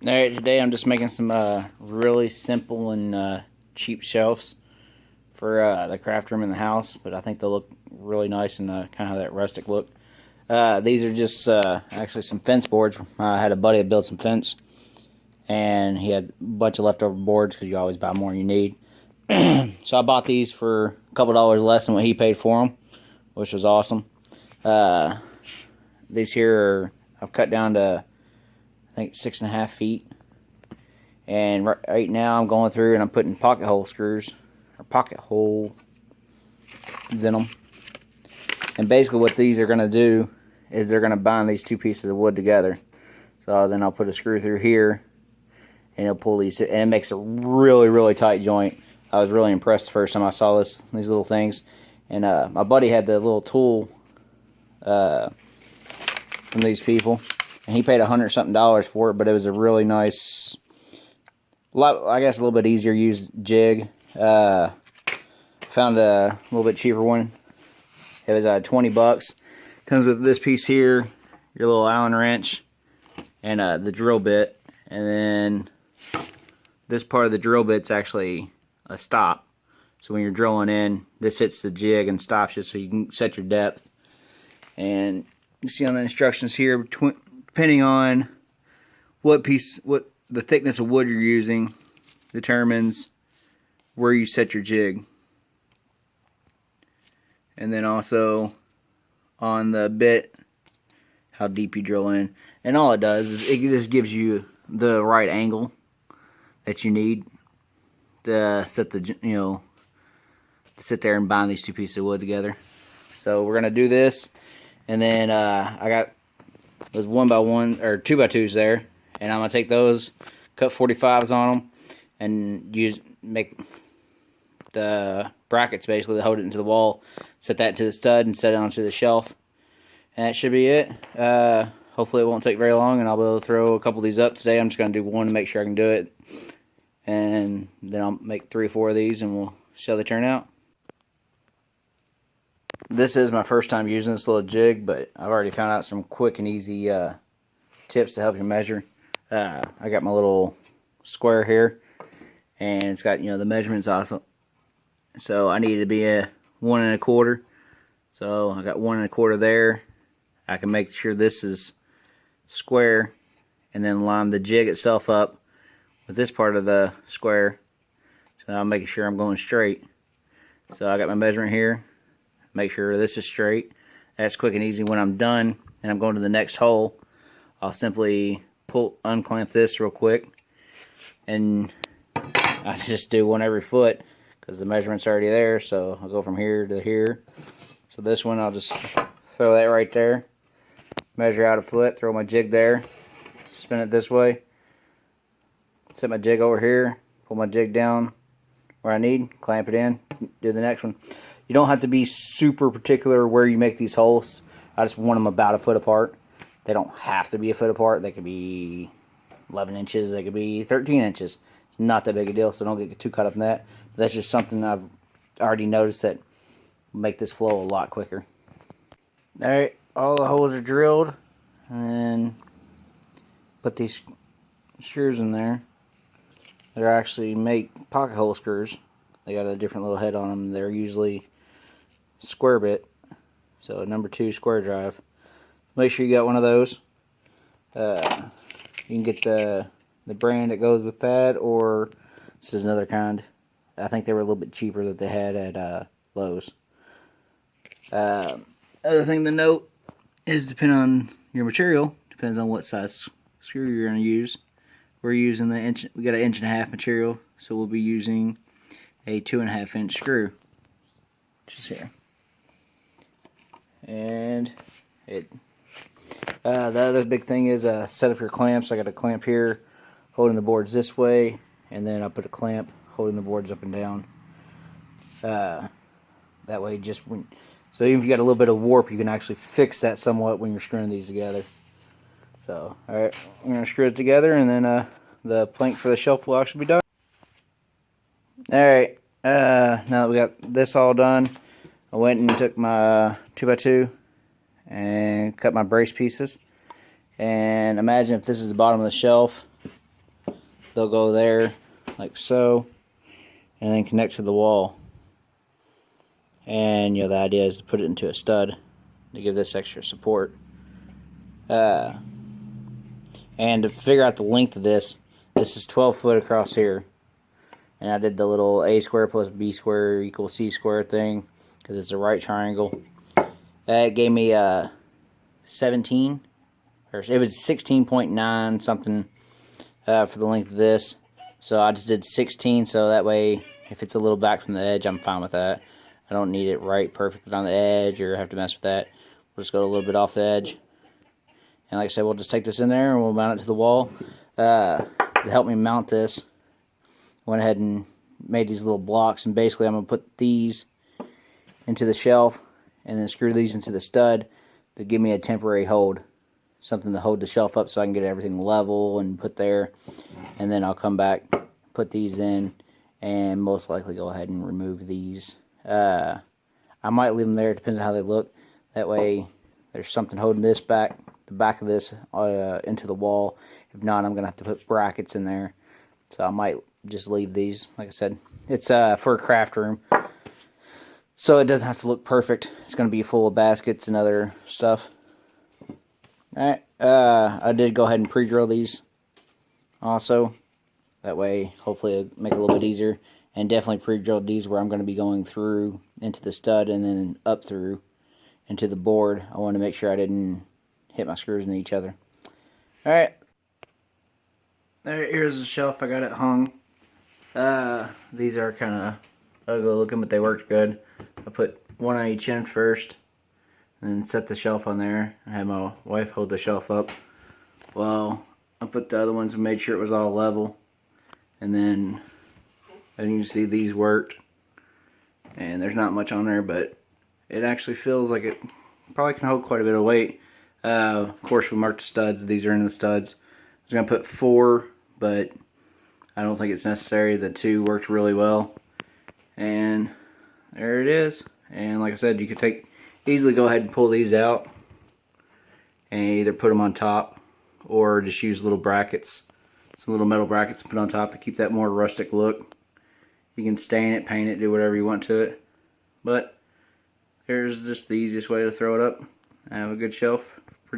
Alright, today I'm just making some really simple and cheap shelves for the craft room in the house, but I think they'll look really nice and kind of have that rustic look. These are just actually some fence boards. I had a buddy that built some fence, and he had a bunch of leftover boards because you always buy more than you need. So I bought these for a couple dollars less than what he paid for them, which was awesome. These here are, I've cut down to I think 6.5 feet, and right now I'm going through and I'm putting pocket hole screws or pocket holes in them. And basically what these are going to do is they're going to bind these two pieces of wood together. So then I'll put a screw through here and it'll pull these, and it makes a really tight joint. I was really impressed the first time I saw these little things. And my buddy had the little tool from these people, and he paid $100-something for it, but it was a really nice, I guess a little bit easier used jig. Found a little bit cheaper one. It was 20 bucks. Comes with this piece here, your little Allen wrench, and the drill bit. And then this part of the drill bit's actually a stop. So when you're drilling in, this hits the jig and stops you, so you can set your depth. And you see on the instructions here, depending on what the thickness of wood you're using, determines where you set your jig. And then also on the bit, how deep you drill in. And all it does is it just gives you the right angle that you need to set to sit there and bind these two pieces of wood together. So we're gonna do this, and then I got those 1x1 or 2x2s there, and I'm gonna take those, cut 45s on them, and make the brackets basically to hold it into the wall. Set that to the stud and set it onto the shelf, and that should be it. Hopefully it won't take very long, and I'll be able to throw a couple of these up today. I'm just gonna do one to make sure I can do it, and then I'll make 3 or 4 of these, and we'll see how they turn out. This is my first time using this little jig, but I've already found out some quick and easy tips to help you measure. I got my little square here, and it's got the measurements also. So I need to be a 1 1/4. So I got 1 1/4 there. I can make sure this is square, and then line the jig itself up with this part of the square. So I'm making sure I'm going straight. So I got my measurement here. Make sure this is straight. That's quick and easy. When I'm done and I'm going to the next hole, I'll simply unclamp this real quick, and I just do one every foot because the measurement's already there. So I'll go from here to here. So this one, I'll just throw that right there, measure out a foot, throw my jig there, spin it this way, set my jig over here, pull my jig down where I need, clamp it in, do the next one. You don't have to be super particular where you make these holes. I just want them about a foot apart. They don't have to be a foot apart. They could be 11 inches. They could be 13 inches. It's not that big a deal, so don't get too caught up in that. But that's just something I've already noticed that will make this flow a lot quicker. Alright, all the holes are drilled. And then put these screws in there. They're actually make pocket hole screws. They got a different little head on them. They're usually square bit, so number 2 square drive. Make sure you got one of those. You can get the brand that goes with that, or this is another kind. I think they were a little bit cheaper that they had at Lowe's. Other thing to note is, depending on your material, depends on what size screw you're going to use. We're using we got an 1.5 inch material, so we'll be using a 2.5 inch screw, which is here. And the other big thing is set up your clamps. I got a clamp here holding the boards this way, and then I put a clamp holding the boards up and down. That way, so even if you got a little bit of warp, you can actually fix that somewhat when you're screwing these together. So, alright, I'm going to screw it together, and then the plank for the shelf will actually be done. Alright, now that we got this all done, I went and took my 2x2 and cut my brace pieces. And imagine if this is the bottom of the shelf, they'll go there like so, and then connect to the wall. And the idea is to put it into a stud to give this extra support. And to figure out the length of this is 12 foot across here. And I did the little a square plus b square equals c square thing because it's a right triangle. It gave me 17, or it was 16.9 something for the length of this. So I just did 16, so that way if it's a little back from the edge, I'm fine with that. I don't need it right perfect on the edge or have to mess with that. We'll just go a little bit off the edge. And like I said, we'll just take this in there and we'll mount it to the wall. To help me mount this, I went ahead and made these little blocks, and basically I'm going to put these into the shelf and then screw these into the stud to give me a temporary hold. Something to hold the shelf up so I can get everything level and put there. And then I'll come back, put these in, and most likely go ahead and remove these. I might leave them there, it depends on how they look. That way there's something holding this back, the back of this into the wall. If not, I'm going to have to put brackets in there. So I might just leave these. Like I said, it's for a craft room. So it doesn't have to look perfect. It's going to be full of baskets and other stuff. Alright, I did go ahead and pre-drill these also. That way, hopefully it'll make it a little bit easier. And definitely pre-drilled these where I'm going to be going through into the stud and then up through into the board. I want to make sure I didn't hit my screws into each other. Alright. Here's the shelf. I got it hung. These are kind of ugly looking, but they worked good. I put one on each end first, and then set the shelf on there. I had my wife hold the shelf up. Well, I put the other ones and made sure it was all level. And then, as you can see, these worked. And there's not much on there, but it actually feels like it probably can hold quite a bit of weight. Of course, we marked the studs. These are in the studs. I was going to put 4, but I don't think it's necessary. The 2 worked really well. And there it is. And like I said, you could easily go ahead and pull these out and either put them on top or just use little brackets, some little metal brackets to put on top to keep that more rustic look. You can stain it, paint it, do whatever you want to it. But here's just the easiest way to throw it up. I have a good shelf.